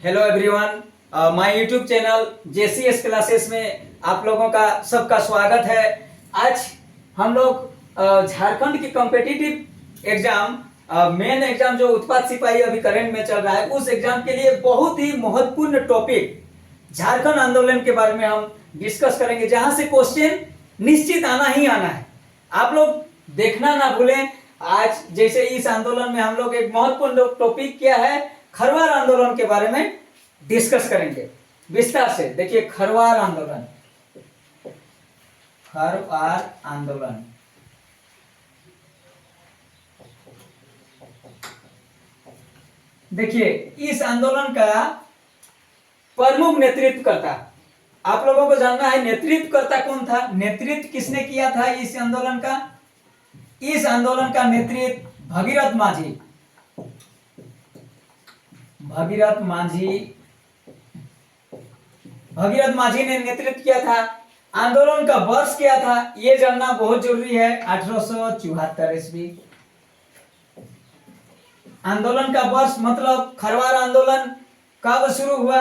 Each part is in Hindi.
Hello everyone, my YouTube channel JCS classes में आप लोगों का सबका स्वागत है। आज हम लोग झारखंड की कॉम्पिटिटिव एग्जाम मेन एग्जाम जो उत्पाद सिपाही अभी करंट में चल रहा है, उस एग्जाम के लिए बहुत ही महत्वपूर्ण टॉपिक झारखंड आंदोलन के बारे में हम डिस्कस करेंगे, जहां से क्वेश्चन निश्चित आना ही आना है। आप लोग देखना ना भूलें। आज जैसे इस आंदोलन में हम लोग एक महत्वपूर्ण टॉपिक क्या है, खरवार आंदोलन के बारे में डिस्कस करेंगे विस्तार से। देखिए, खरवार आंदोलन, खरवार आंदोलन देखिए, इस आंदोलन का प्रमुख नेतृत्वकर्ता आप लोगों को जानना है। नेतृत्वकर्ता कौन था, नेतृत्व किसने किया था इस आंदोलन का? इस आंदोलन का नेतृत्व भगीरथ माझी, भगीरथ माझी ने नेतृत्व किया था। आंदोलन का वर्ष क्या था, यह जानना बहुत जरूरी है। 1874 ईस्वी। आंदोलन का वर्ष मतलब खरवार आंदोलन कब शुरू हुआ?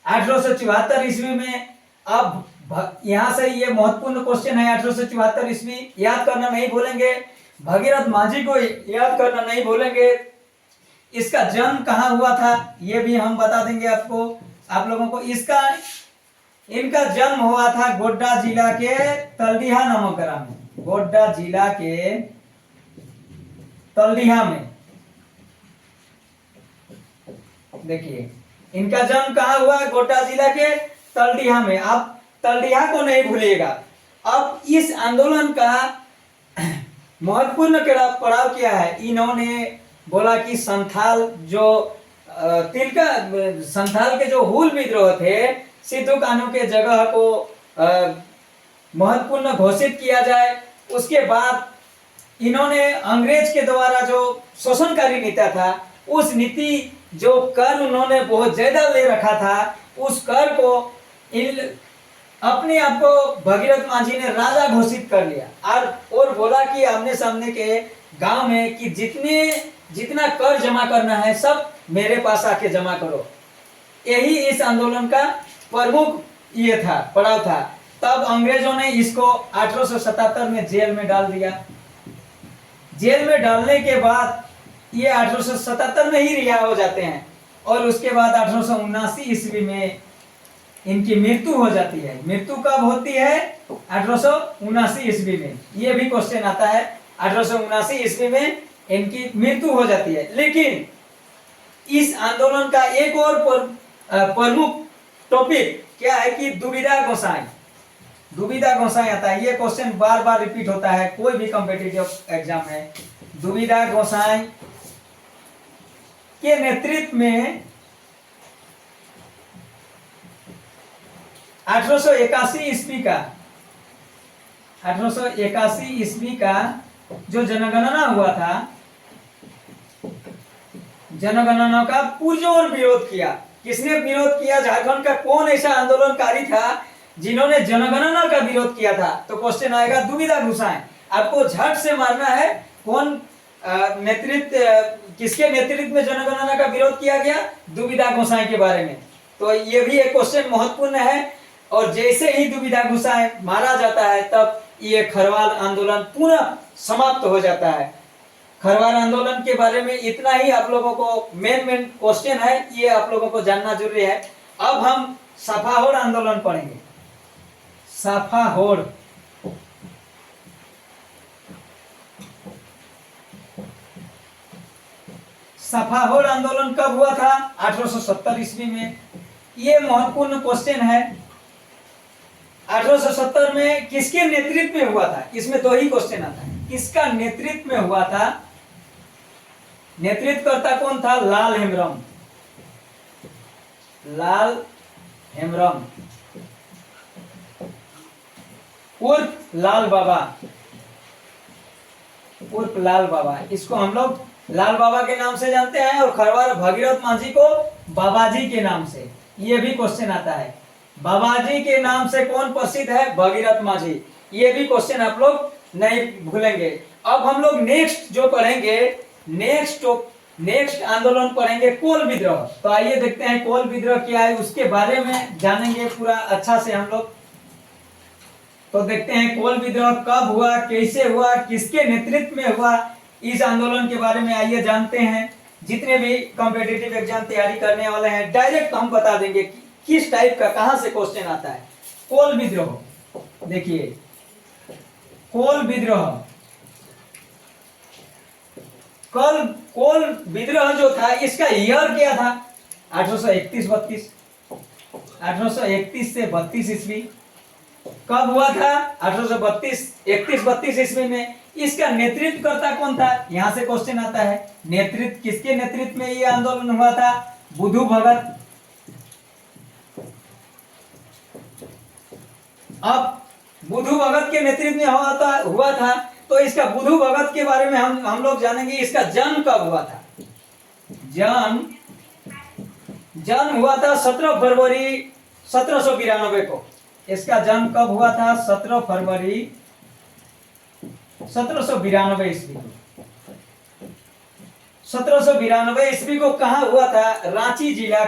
1874 ईस्वी में। अब यहां से ये महत्वपूर्ण क्वेश्चन है, 1874 ईस्वी याद करना नहीं भूलेंगे, भगीरथ माझी को याद करना नहीं भूलेंगे। इसका जन्म कहाँ हुआ था ये भी हम बता देंगे आपको, आप लोगों को। इनका जन्म हुआ था गोड्डा जिला के तलडीहा नामक ग्राम में, गोड्डा जिला के तलडीहा में। देखिए, इनका जन्म कहाँ हुआ? गोड्डा जिला के तलडीहा में। आप तलडीहा को नहीं भूलिएगा। अब इस आंदोलन का महत्वपूर्ण पड़ाव क्या है? इन्होंने बोला कि संथाल जो संथाल के जो हुल विद्रोह थे, सिद्धू कान्हू के जगह को महत्वपूर्ण घोषित किया जाए। उसके बाद इन्होंने अंग्रेज के द्वारा जो शोषणकारी नीति था, उस नीति जो कर उन्होंने बहुत ज्यादा ले रखा था, उस कर को अपने आप को भगीरथ माझी ने राजा घोषित कर लिया और बोला कि आमने सामने के गांव में कि जितना कर जमा करना है सब मेरे पास आके जमा करो। यही इस आंदोलन का प्रमुख ये था, पड़ाव था। तब अंग्रेजों ने इसको 1877 में जेल में डाल दिया। जेल में डालने के बाद ये 1877 में ही रिहा हो जाते हैं और उसके बाद 1879 ईस्वी में इनकी मृत्यु हो जाती है। मृत्यु कब होती है? 1879 ईस्वी में। ये भी क्वेश्चन आता है, 1879 ईस्वी में इनकी मृत्यु हो जाती है। लेकिन इस आंदोलन का एक और प्रमुख टॉपिक क्या है कि दुविधा गोसाई, दुविधा गोसाई आता है। ये क्वेश्चन बार बार रिपीट होता है कोई भी कॉम्पिटिटिव एग्जाम में। दुविधा गोसाई के नेतृत्व में 1881 ईस्वी का जो जनगणना हुआ था, जनगणना का पुरजोर विरोध किया। किसने विरोध किया? झारखंड का कौन ऐसा आंदोलनकारी था जिन्होंने जनगणना का विरोध किया था? तो क्वेश्चन आएगा दुविधा गोसाई। आपको झट से मारना है कौन किसके नेतृत्व में जनगणना का विरोध किया गया? दुविधा गोसाई के बारे में। तो ये भी एक क्वेश्चन महत्वपूर्ण है। और जैसे ही दुविधा गोसाई मारा जाता है, तब ये खरवार आंदोलन पुनः समाप्त हो जाता है। खरवार आंदोलन के बारे में इतना ही आप लोगों को मेन क्वेश्चन है, ये आप लोगों को जानना जरूरी है। अब हम सफाहोड़ आंदोलन पढ़ेंगे। सफाहोड़, सफाहोड़ आंदोलन कब हुआ था? 1870 ईस्वी में। ये महत्वपूर्ण क्वेश्चन है। 1870 में किसके नेतृत्व में हुआ था? इसमें दो ही क्वेश्चन आता है, किसका नेतृत्व में हुआ था? नेतृत्वकर्ता कौन था? लाल हेम्ब्रम, लाल हेम्ब्रम उर्फ लाल बाबा, उर्फ लाल बाबा। इसको हम लोग लाल बाबा के नाम से जानते हैं, और खरवार भगीरथ माझी को बाबाजी के नाम से। ये भी क्वेश्चन आता है, बाबाजी के नाम से कौन प्रसिद्ध है? भगीरथ माझी। ये भी क्वेश्चन आप लोग नहीं भूलेंगे। अब हम लोग नेक्स्ट जो पढ़ेंगे, नेक्स्ट नेक्स्ट आंदोलन पढ़ेंगे कोल विद्रोह। तो आइए देखते हैं कोल विद्रोह क्या है, उसके बारे में जानेंगे पूरा अच्छा से हम लोग। तो देखते हैं कोल विद्रोह कब हुआ, कैसे हुआ, किसके नेतृत्व में हुआ, इस आंदोलन के बारे में आइए जानते हैं। जितने भी कॉम्पिटिटिव एग्जाम तैयारी करने वाले हैं डायरेक्ट हम बता देंगे कि किस टाइप का कहां से क्वेश्चन आता है। कोल विद्रोह देखिए, कोल विद्रोह, कोल विद्रोह जो था इसका ईयर क्या था, 1831-32, 1831 से 32 ईस्वी। कब हुआ था, 1831-32 ईस्वी में। इसका नेतृत्वकर्ता कौन था, यहां से क्वेश्चन आता है। नेतृत्व, किसके नेतृत्व में ये आंदोलन हुआ था, बुधु भगत। अब बुधु भगत के नेतृत्व में हुआ था, तो इसका बुधु भगत के बारे में हम लोग जानेंगे। इसका जन्म कब हुआ था, जन्म हुआ था 17 फरवरी 1792 को। इसका जन्म कब हुआ था, 17 फरवरी 1792 ईस्वी को। 1792 ईस्वी को कहा हुआ था, रांची जिला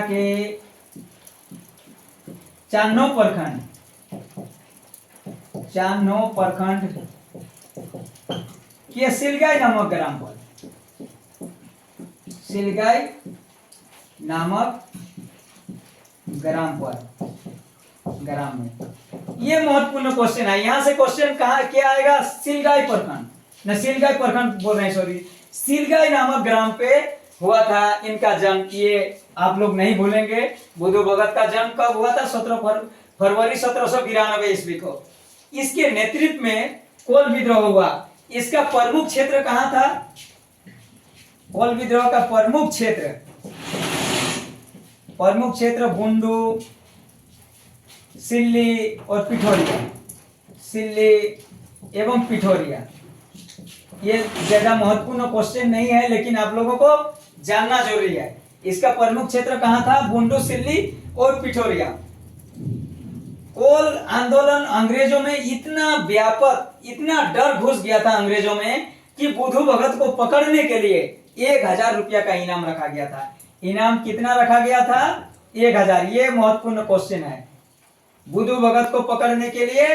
के चान्नो प्रखंड के सिलगाई नामक ग्राम पर, सिलगाई नामक ग्राम में। ये महत्वपूर्ण क्वेश्चन है। यहां से क्वेश्चन कहा क्या आएगा, सिलगाई प्रखंड, न सिलगाई प्रखंड बोल रहे हैं, सॉरी, सिलगाई नामक ग्राम पे हुआ था इनका जन्म। ये आप लोग नहीं भूलेंगे। बुधु भगत का जन्म कब हुआ था, 17 फरवरी 1792 ईस्वी को। इसके नेतृत्व में कोल विद्रोह हुआ। इसका प्रमुख क्षेत्र कहां था, कोल विद्रोह का प्रमुख क्षेत्र बुंडू, सिल्ली और पिठोरिया, सिल्ली एवं पिठोरिया। ये ज्यादा महत्वपूर्ण क्वेश्चन नहीं है, लेकिन आप लोगों को जानना जरूरी है। इसका प्रमुख क्षेत्र कहां था, बुंडू, सिल्ली और पिठोरिया। कोल आंदोलन अंग्रेजों में इतना व्यापक, इतना डर घुस गया था अंग्रेजों में कि बुधु भगत को पकड़ने के लिए 1000 रुपया का इनाम रखा गया था। इनाम कितना रखा गया था, 1000। ये महत्वपूर्ण क्वेश्चन है। बुधु भगत को पकड़ने के लिए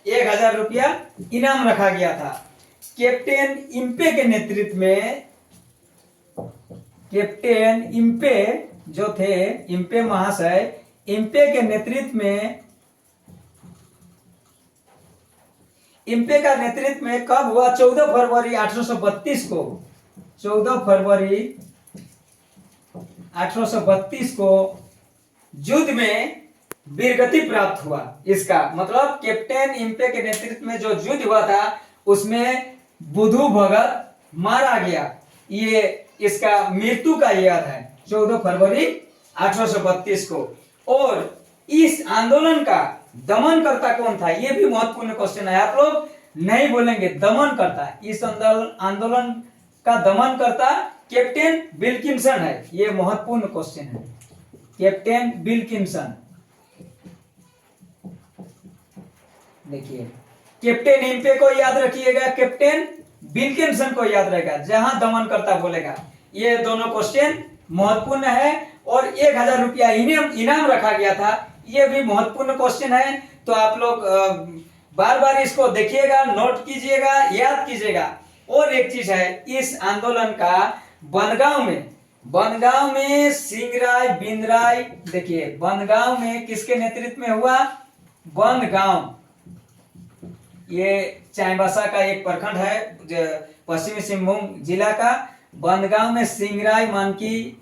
1000 रुपया इनाम रखा गया था। कैप्टन इम्पे के नेतृत्व में, कैप्टन इम्पे जो थे, इम्पे महाशय, इम्पे के नेतृत्व में, इम्पे का नेतृत्व में कब हुआ, 14 फरवरी 1832 को। 14 फरवरी 1832 को युद्ध में वीरगति प्राप्त हुआ। इसका मतलब कैप्टन इम्पे के नेतृत्व में जो युद्ध हुआ था उसमें बुधु भगत मारा गया। ये इसका मृत्यु का याद है, 14 फरवरी 1832 को। और इस आंदोलन का दमनकर्ता कौन था, यह भी महत्वपूर्ण क्वेश्चन है। आप लोग नहीं बोलेंगे दमनकर्ता, इस आंदोलन का दमनकर्ता कैप्टन विल्किंसन है। यह महत्वपूर्ण क्वेश्चन है, कैप्टन विल्किंसन। देखिए, कैप्टन इम्पे को याद रखिएगा, कैप्टन विल्किंसन को याद रहेगा, जहां दमनकर्ता बोलेगा। ये दोनों क्वेश्चन महत्वपूर्ण है। और 1000 रुपया इनाम रखा गया था, ये भी महत्वपूर्ण क्वेश्चन है। तो आप लोग बार बार इसको देखिएगा, नोट कीजिएगा, याद कीजिएगा। और एक चीज है, इस आंदोलन का बनगांव में सिंगराय बिंदराय, देखिए बनगांव में किसके नेतृत्व में हुआ, बनगांव, ये चाईबासा का एक प्रखंड है पश्चिमी सिंहभूम जिला का। बनगांव में सिंगराय मानकी,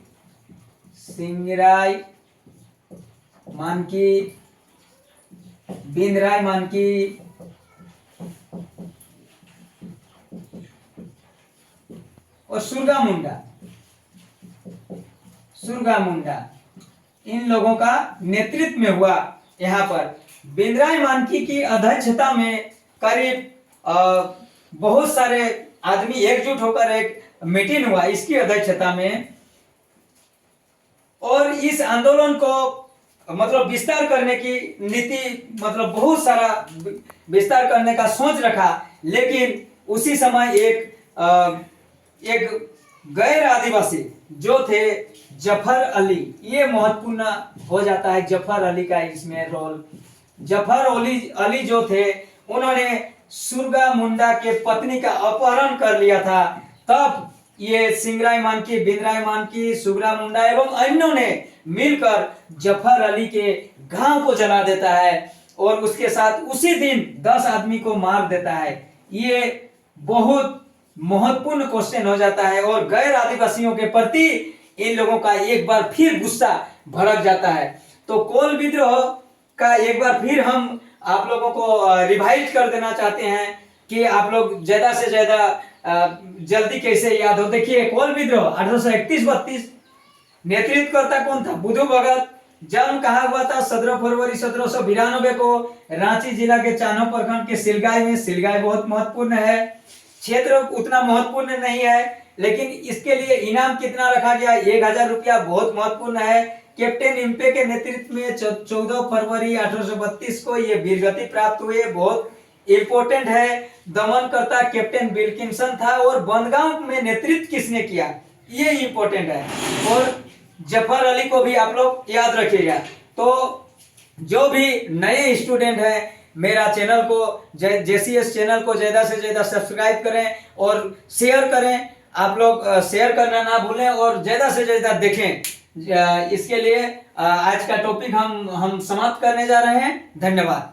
बिंदराय मानकी और सुरगा मुंडा, इन लोगों का नेतृत्व में हुआ। यहाँ पर बिंदराय मानकी की अध्यक्षता में करीब बहुत सारे आदमी एकजुट होकर एक मीटिंग हुआ इसकी अध्यक्षता में। और इस आंदोलन को मतलब विस्तार करने की नीति, मतलब बहुत सारा विस्तार करने का सोच रखा, लेकिन उसी समय एक गैर आदिवासी जो थे जफर अली, ये महत्वपूर्ण हो जाता है जफर अली का इसमें रोल। जफर अली जो थे, उन्होंने सुरगा मुंडा के पत्नी का अपहरण कर लिया था। तब ये सिंगराय मानकी, बिंद्राय मानकी, सुगरा मुंडा एवं अन्यों ने मिलकर जफर अली के गांव को जला देता है और उसके साथ उसी दिन 10 आदमी को मार देता है। ये बहुत महत्वपूर्ण क्वेश्चन हो जाता है और गैर आदिवासियों के प्रति इन लोगों का एक बार फिर गुस्सा भड़क जाता है। तो कोल विद्रोह का एक बार फिर हम आप लोगों को रिवाइज कर देना चाहते हैं कि आप लोग ज्यादा से ज्यादा जल्दी कैसे याद हो। देखिए, कोल विद्रोह 1831-32, नेतृत्वकर्ता कौन था? बुधु भगत। जन्म कहाँ हुआ था? 17 फरवरी 1792 को रांची जिला के चानो प्रखंड के सिलगाय में। सिलगाय बहुत महत्वपूर्ण है। क्षेत्र उतना महत्वपूर्ण नहीं है, लेकिन इसके लिए इनाम कितना रखा गया? 1000 रुपया, बहुत महत्वपूर्ण है। कैप्टन इम्पे के नेतृत्व में 14 फरवरी 1832 को ये वीरगति प्राप्त हुए, बहुत इंपॉर्टेंट है। दमनकर्ता कैप्टन विल्किंसन था और बंदगांव में नेतृत्व किसने किया, ये इंपॉर्टेंट है। और जफर अली को भी आप लोग याद रखिएगा। तो जो भी नए स्टूडेंट हैं, मेरा चैनल को JCS चैनल को ज्यादा से ज्यादा सब्सक्राइब करें और शेयर करें। आप लोग शेयर करना ना भूलें और ज्यादा से ज्यादा देखें। इसके लिए आज का टॉपिक हम समाप्त करने जा रहे हैं। धन्यवाद।